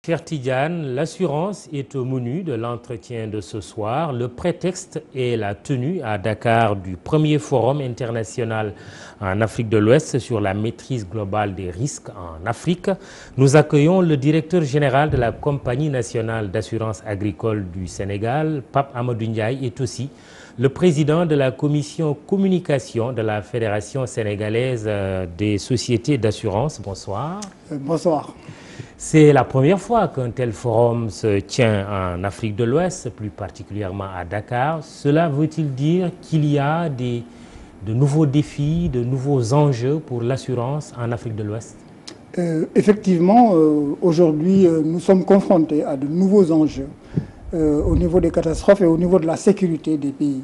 Cher Tidiane, l'assurance est au menu de l'entretien de ce soir. Le prétexte est la tenue à Dakar du premier forum international en Afrique de l'Ouest sur la maîtrise globale des risques en Afrique. Nous accueillons le directeur général de la Compagnie nationale d'assurance agricole du Sénégal, Pape Amadou Ndiaye, est aussi le président de la commission communication de la Fédération sénégalaise des sociétés d'assurance. Bonsoir. Bonsoir. C'est la première fois qu'un tel forum se tient en Afrique de l'Ouest, plus particulièrement à Dakar. Cela veut-il dire qu'il y a de nouveaux défis, de nouveaux enjeux pour l'assurance en Afrique de l'Ouest? Effectivement, aujourd'hui, nous sommes confrontés à de nouveaux enjeux au niveau des catastrophes et au niveau de la sécurité des pays.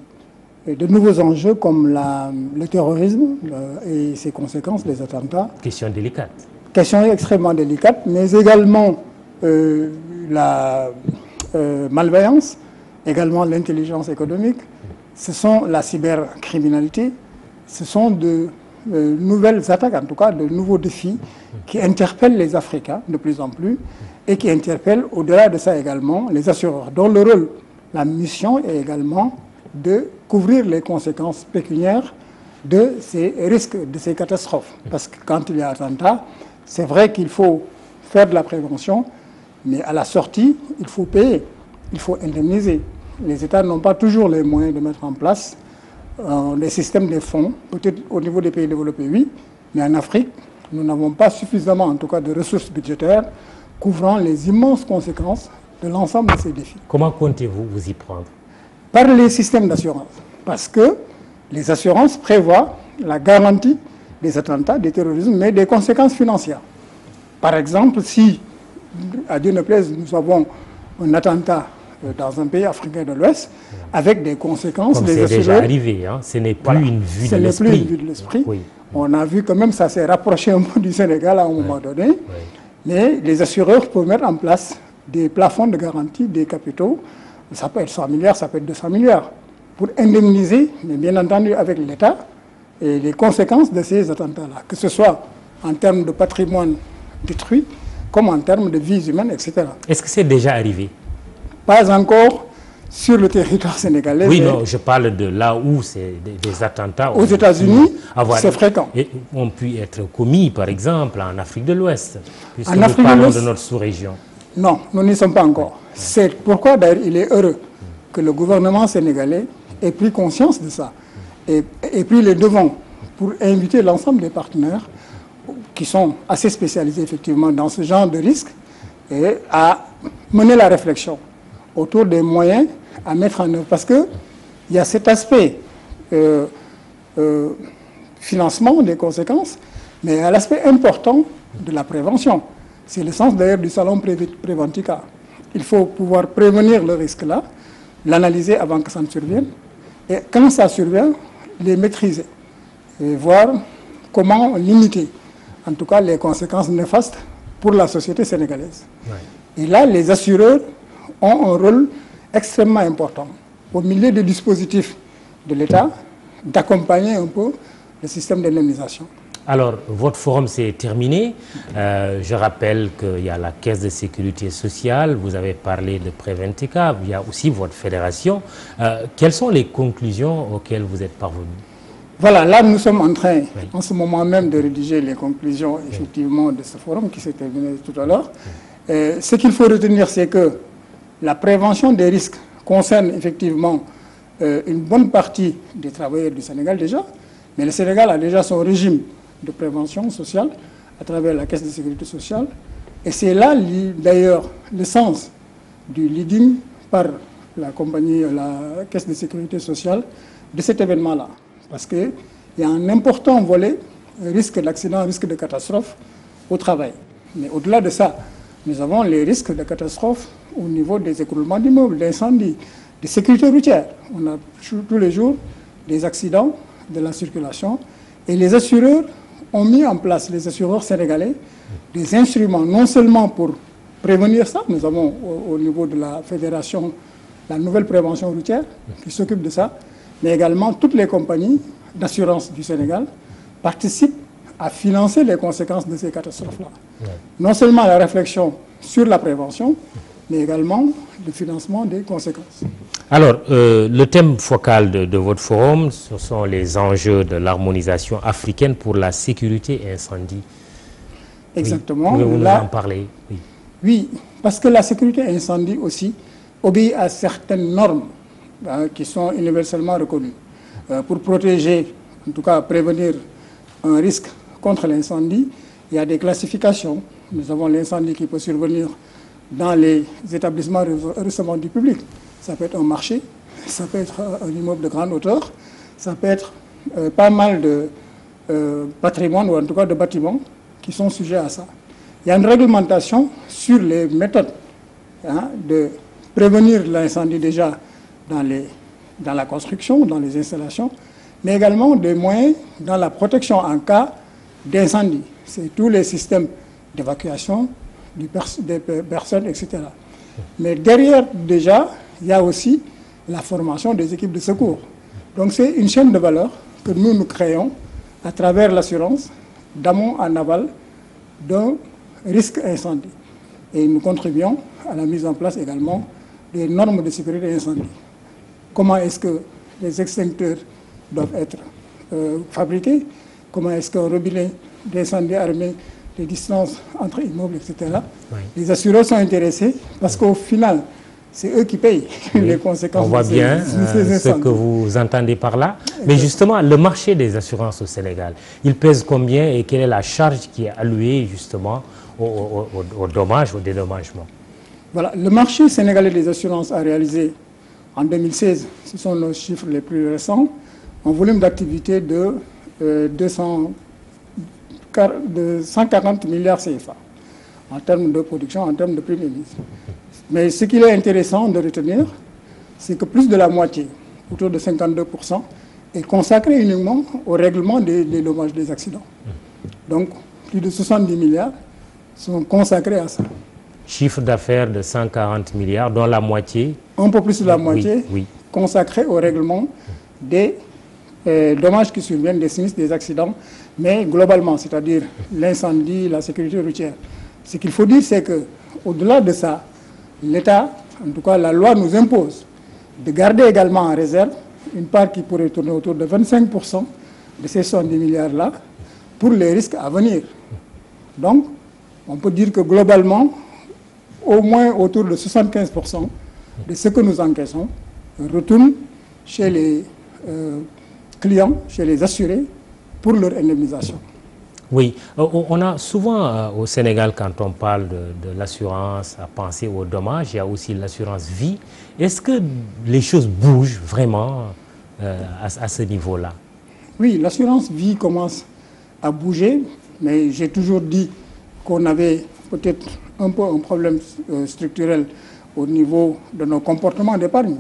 Et de nouveaux enjeux comme le terrorisme et ses conséquences, les attentats. Question délicate. Question extrêmement délicate, mais également la malveillance, également l'intelligence économique, ce sont la cybercriminalité, ce sont de nouvelles attaques, en tout cas de nouveaux défis qui interpellent les Africains de plus en plus et qui interpellent au-delà de ça également les assureurs, dont le rôle, la mission est également de couvrir les conséquences pécuniaires de ces risques, de ces catastrophes. Parce que quand il y a attentat, c'est vrai qu'il faut faire de la prévention, mais à la sortie, il faut payer, il faut indemniser. Les États n'ont pas toujours les moyens de mettre en place des systèmes de fonds, peut-être au niveau des pays développés, oui, mais en Afrique, nous n'avons pas suffisamment, en tout cas, de ressources budgétaires couvrant les immenses conséquences de l'ensemble de ces défis. Comment comptez-vous vous y prendre? Par les systèmes d'assurance, parce que les assurances prévoient la garantie des attentats, des terrorismes, mais des conséquences financières. Par exemple, si, à Dieu ne plaise, nous avons un attentat dans un pays africain de l'Ouest, avec des conséquences... Comme c'est déjà arrivé, hein? Ce n'est plus une vue de l'esprit. Ce n'est plus une vue de l'esprit. Oui. On a vu quand même, ça s'est rapproché un peu du Sénégal à un moment donné, mais les assureurs peuvent mettre en place des plafonds de garantie des capitaux, ça peut être 100 milliards, ça peut être 200 milliards, pour indemniser, mais bien entendu avec l'État, et les conséquences de ces attentats-là, que ce soit en termes de patrimoine détruit, comme en termes de vies humaines, etc. Est-ce que c'est déjà arrivé? Pas encore sur le territoire sénégalais. Oui, non, je parle de là où c'est des attentats. Aux États-Unis, c'est fréquent. Et ont pu être commis, par exemple, en Afrique de l'Ouest, puisque en Afrique nous parlons de notre sous-région. Non, nous n'y sommes pas encore. C'est pourquoi, d'ailleurs, il est heureux que le gouvernement sénégalais ait pris conscience de ça et pris les devants pour inviter l'ensemble des partenaires qui sont assez spécialisés, effectivement, dans ce genre de risque et à mener la réflexion autour des moyens à mettre en œuvre. Parce qu'il y a cet aspect financement des conséquences, mais il y a l'aspect important de la prévention. C'est le sens d'ailleurs du salon Préventica. Il faut pouvoir prévenir le risque-là, l'analyser avant que ça ne survienne, et quand ça survient, les maîtriser, et voir comment limiter, en tout cas, les conséquences néfastes pour la société sénégalaise. Ouais. Et là, les assureurs ont un rôle extrêmement important, au milieu des dispositifs de l'État, d'accompagner un peu le système d'indemnisation. Alors, votre forum s'est terminé. Je rappelle qu'il y a la Caisse de sécurité sociale, vous avez parlé de Préventica, il y a aussi votre fédération. Quelles sont les conclusions auxquelles vous êtes parvenus? Voilà, là nous sommes en train, en ce moment même, de rédiger les conclusions, effectivement, de ce forum qui s'est terminé tout à l'heure. Ce qu'il faut retenir, c'est que la prévention des risques concerne effectivement une bonne partie des travailleurs du Sénégal déjà, mais le Sénégal a déjà son régime de prévention sociale à travers la Caisse de sécurité sociale. Et c'est là, d'ailleurs, le sens du leading par la compagnie, la Caisse de sécurité sociale, de cet événement-là. Parce qu'il y a un important volet risque d'accident, risque de catastrophe au travail. Mais au-delà de ça, nous avons les risques de catastrophe au niveau des écroulements d'immeubles, d'incendies, de sécurité routière. On a tous les jours des accidents de la circulation et les assureurs ont mis en place, les assureurs sénégalais, des instruments non seulement pour prévenir ça, nous avons au niveau de la fédération la nouvelle prévention routière qui s'occupe de ça, mais également toutes les compagnies d'assurance du Sénégal participent à financer les conséquences de ces catastrophes-là. Ouais. Non seulement la réflexion sur la prévention, mais également le financement des conséquences. Alors, le thème focal de votre forum, ce sont les enjeux de l'harmonisation africaine pour la sécurité incendie. Exactement. Oui, pouvez-vous nous en parler? Oui. Oui, parce que la sécurité incendie aussi obéit à certaines normes qui sont universellement reconnues. Pour protéger, en tout cas prévenir un risque contre l'incendie, il y a des classifications. Nous avons l'incendie qui peut survenir dans les établissements recevant du public. Ça peut être un marché, ça peut être un immeuble de grande hauteur, ça peut être pas mal de patrimoine ou en tout cas de bâtiments qui sont sujets à ça. Il y a une réglementation sur les méthodes de prévenir l'incendie déjà dans la construction, dans les installations, mais également des moyens dans la protection en cas d'incendie. C'est tous les systèmes d'évacuation des personnes, etc. Mais derrière, déjà, il y a aussi la formation des équipes de secours. Donc c'est une chaîne de valeur que nous créons à travers l'assurance d'amont en aval d'un risque incendie. Et nous contribuons à la mise en place également des normes de sécurité incendie. Comment est-ce que les extincteurs doivent être fabriqués? Comment est-ce qu'un robinet d'incendie armé, les distances entre immeubles, etc. Oui. Les assureurs sont intéressés parce qu'au final, c'est eux qui payent les conséquences. On voit bien ce que vous entendez par là. Mais justement, le marché des assurances au Sénégal, il pèse combien et quelle est la charge qui est allouée justement aux dommages, au dédommagement? Voilà, le marché sénégalais des assurances a réalisé en 2016, ce sont nos chiffres les plus récents, un volume d'activité de 140 milliards CFA en termes de production, en termes de primes émises. Mais ce qu'il est intéressant de retenir, c'est que plus de la moitié, autour de 52%, est consacré uniquement au règlement des dommages des accidents. Donc, plus de 70 milliards sont consacrés à ça. Chiffre d'affaires de 140 milliards, dont la moitié... Un peu plus de la moitié, oui. Consacré au règlement des dommages qui surviennent, des sinistres, des accidents, mais globalement, c'est-à-dire l'incendie, la sécurité routière. Ce qu'il faut dire, c'est qu'au-delà de ça, l'État, en tout cas la loi nous impose de garder également en réserve une part qui pourrait tourner autour de 25% de ces 70 milliards-là pour les risques à venir. Donc, on peut dire que globalement, au moins autour de 75% de ce que nous encaissons retourne chez les clients, chez les assurés, pour leur indemnisation. Oui, on a souvent au Sénégal, quand on parle de l'assurance, à penser aux dommages, il y a aussi l'assurance vie. Est-ce que les choses bougent vraiment à ce niveau-là? Oui, l'assurance vie commence à bouger, mais j'ai toujours dit qu'on avait peut-être un peu un problème structurel au niveau de nos comportements d'épargne,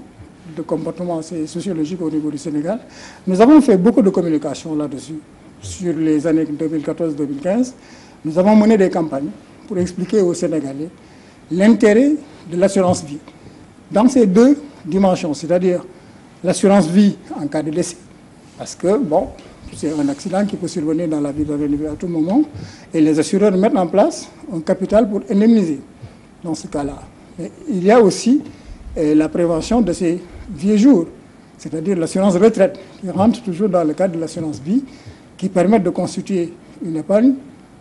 de comportements sociologiques au niveau du Sénégal. Nous avons fait beaucoup de communication là-dessus. Sur les années 2014-2015, nous avons mené des campagnes pour expliquer aux Sénégalais l'intérêt de l'assurance vie dans ces deux dimensions, c'est-à-dire l'assurance vie en cas de décès, parce que, bon, c'est un accident qui peut survenir dans la vie d'un individu à tout moment, et les assureurs mettent en place un capital pour indemniser dans ce cas-là. Mais il y a aussi la prévention de ces vieux jours, c'est-à-dire l'assurance retraite, qui rentre toujours dans le cadre de l'assurance vie, qui permettent de constituer une épargne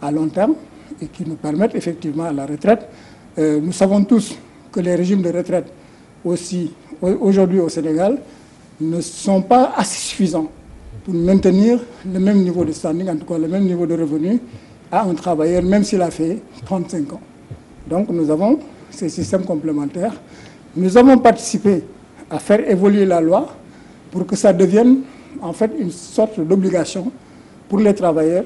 à long terme et qui nous permettent effectivement à la retraite Nous savons tous que les régimes de retraite aussi, aujourd'hui au Sénégal, ne sont pas assez suffisants pour maintenir le même niveau de standing, en tout cas le même niveau de revenu à un travailleur, même s'il a fait 35 ans. Donc nous avons ces systèmes complémentaires. Nous avons participé à faire évoluer la loi pour que ça devienne en fait une sorte d'obligation pour les travailleurs.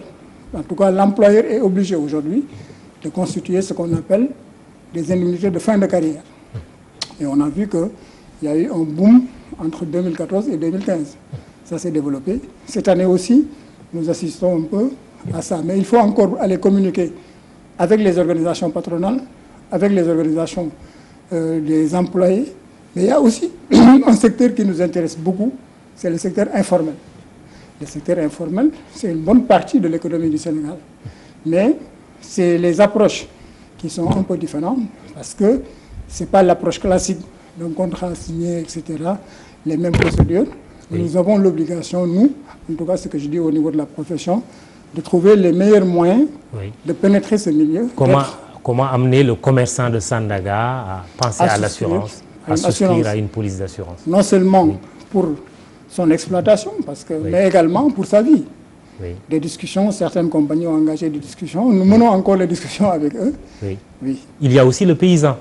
En tout cas, l'employeur est obligé aujourd'hui de constituer ce qu'on appelle des indemnités de fin de carrière. Et on a vu qu'il y a eu un boom entre 2014 et 2015. Ça s'est développé. Cette année aussi, nous assistons un peu à ça. Mais il faut encore aller communiquer avec les organisations patronales, avec les organisations des employés. Mais il y a aussi un secteur qui nous intéresse beaucoup, c'est le secteur informel. Le secteur informel, c'est une bonne partie de l'économie du Sénégal. Mais c'est les approches qui sont un peu différentes parce que ce n'est pas l'approche classique d'un contrat signé, etc., les mêmes procédures. Oui. Nous avons l'obligation, nous, en tout cas ce que je dis au niveau de la profession, de trouver les meilleurs moyens de pénétrer ce milieu. Comment amener le commerçant de Sandaga à penser à l'assurance, à souscrire à une police d'assurance? Non seulement pour son exploitation, mais également pour sa vie. Oui. Des discussions, certaines compagnies ont engagé des discussions. Nous menons encore les discussions avec eux. Oui. Il y a aussi le paysan.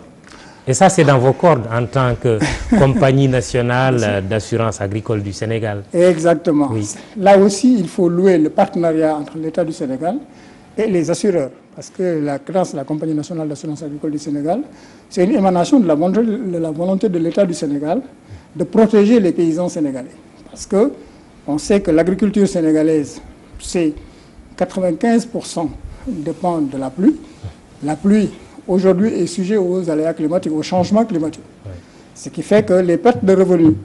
Et ça, c'est dans vos cordes en tant que compagnie nationale d'assurance agricole du Sénégal. Exactement. Oui. Là aussi, il faut louer le partenariat entre l'État du Sénégal et les assureurs. Parce que la CNAS, la Compagnie nationale d'assurance agricole du Sénégal, c'est une émanation de la volonté de l'État du Sénégal de protéger les paysans sénégalais. Parce qu'on sait que l'agriculture sénégalaise, c'est 95% dépend de la pluie. La pluie, aujourd'hui, est sujet aux aléas climatiques, au changement climatique. Oui. Ce qui fait que les pertes de revenus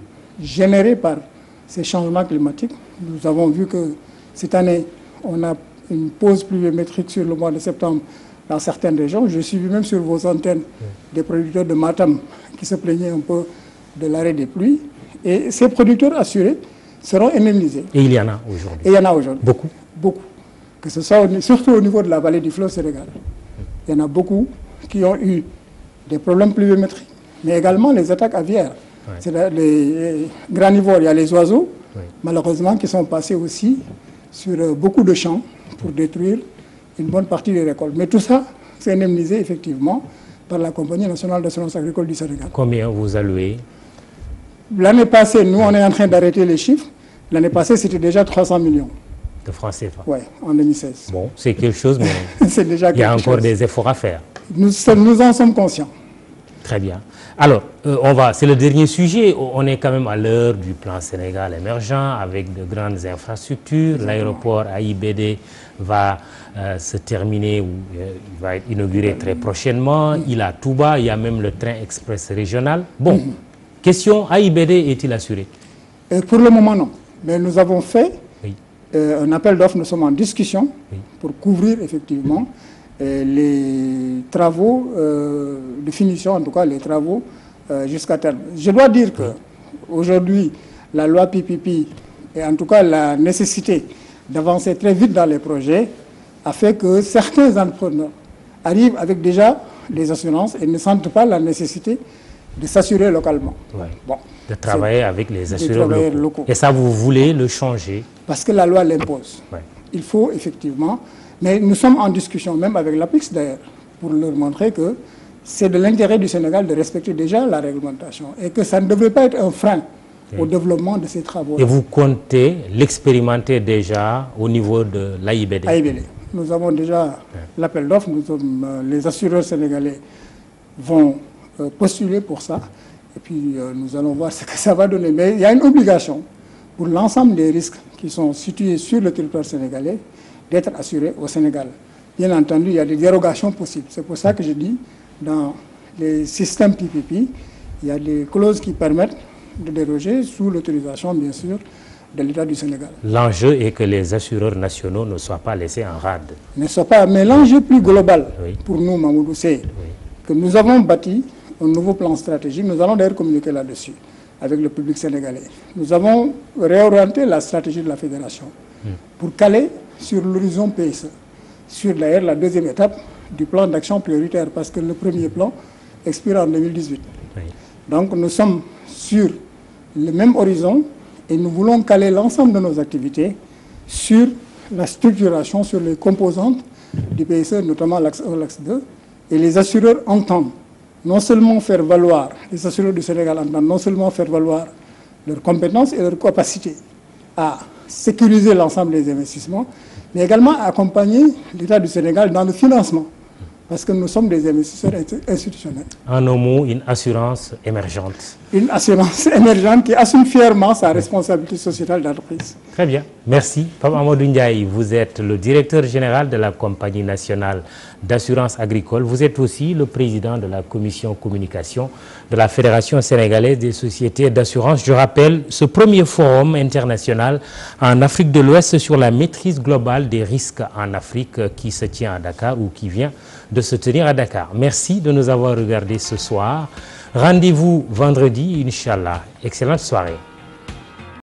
générées par ces changements climatiques, nous avons vu que cette année, on a une pause pluviométrique sur le mois de septembre dans certaines régions. Je suis vu même sur vos antennes des producteurs de Matam qui se plaignaient un peu de l'arrêt des pluies. Et ces producteurs assurés seront indemnisés. Et il y en a aujourd'hui. Et il y en a aujourd'hui. Beaucoup. Beaucoup. Que ce soit surtout au niveau de la vallée du fleuve Sénégal. Il y en a beaucoup qui ont eu des problèmes pluviométriques, mais également les attaques aviaires. Ouais. C'est les granivores, il y a les oiseaux, malheureusement, qui sont passés aussi sur beaucoup de champs pour détruire une bonne partie des récoltes. Mais tout ça, c'est indemnisé effectivement par la Compagnie nationale d'assurance agricole du Sénégal. Combien vous allouez? L'année passée, nous, on est en train d'arrêter les chiffres. L'année passée, c'était déjà 300 millions. De francs CFA. Oui, en 2016. Bon, c'est quelque chose, mais c'est déjà il y a encore des efforts à faire. Nous en sommes conscients. Très bien. Alors, c'est le dernier sujet. On est quand même à l'heure du plan Sénégal émergent avec de grandes infrastructures. L'aéroport AIBD va se terminer, ou il va être inauguré très prochainement. Il a Touba, il y a même le train express régional. Bon, question, AIBD est-il assuré? Pour le moment, non. Mais nous avons fait un appel d'offres, nous sommes en discussion pour couvrir effectivement les travaux de finition, en tout cas les travaux jusqu'à terme. Je dois dire qu'aujourd'hui, la loi PPP et en tout cas la nécessité d'avancer très vite dans les projets a fait que certains entrepreneurs arrivent avec déjà des assurances et ne sentent pas la nécessité de s'assurer localement. Ouais. Bon, de travailler avec les assureurs locaux. Et ça, vous voulez le changer? Parce que la loi l'impose. Ouais. Il faut effectivement... Mais nous sommes en discussion, même avec l'APIX d'ailleurs, pour leur montrer que c'est de l'intérêt du Sénégal de respecter déjà la réglementation et que ça ne devrait pas être un frein au développement de ces travaux. Et vous comptez l'expérimenter déjà au niveau de l'AIBD? AIBD. Nous avons déjà l'appel d'offres, les assureurs sénégalais vont postuler pour ça et puis nous allons voir ce que ça va donner. Mais il y a une obligation pour l'ensemble des risques qui sont situés sur le territoire sénégalais d'être assurés au Sénégal. Bien entendu, il y a des dérogations possibles. C'est pour ça que je dis, dans les systèmes PPP, il y a des clauses qui permettent de déroger sous l'autorisation, bien sûr, de l'État du Sénégal. L'enjeu est que les assureurs nationaux ne soient pas laissés en rade. Ne soient pas, mais l'enjeu plus global pour nous, Mamoudou, c'est que nous avons bâti un nouveau plan stratégique. Nous allons d'ailleurs communiquer là-dessus avec le public sénégalais. Nous avons réorienté la stratégie de la fédération pour caler sur l'horizon PSE, sur d'ailleurs la deuxième étape du plan d'action prioritaire, parce que le premier plan expire en 2018. Oui. Donc nous sommes sur le même horizon et nous voulons caler l'ensemble de nos activités sur la structuration, sur les composantes du PSE, notamment l'axe 1, l'axe 2, et les assureurs entendent non seulement faire valoir, les assureurs du Sénégal entendent non seulement faire valoir leurs compétences et leurs capacités à sécuriser l'ensemble des investissements, mais également à accompagner l'État du Sénégal dans le financement, parce que nous sommes des investisseurs institutionnels. En un mot, une assurance émergente. Une assurance émergente qui assume fièrement sa responsabilité sociétale d'entreprise. Très bien, merci. Pape Amadou Ndiaye, vous êtes le directeur général de la Compagnie nationale d'assurance agricole. Vous êtes aussi le président de la commission communication de la Fédération sénégalaise des sociétés d'assurance. Je rappelle ce premier forum international en Afrique de l'Ouest sur la maîtrise globale des risques en Afrique qui se tient à Dakar ou qui vient de se tenir à Dakar. Merci de nous avoir regardés ce soir. Rendez-vous vendredi, Inch'Allah. Excellente soirée.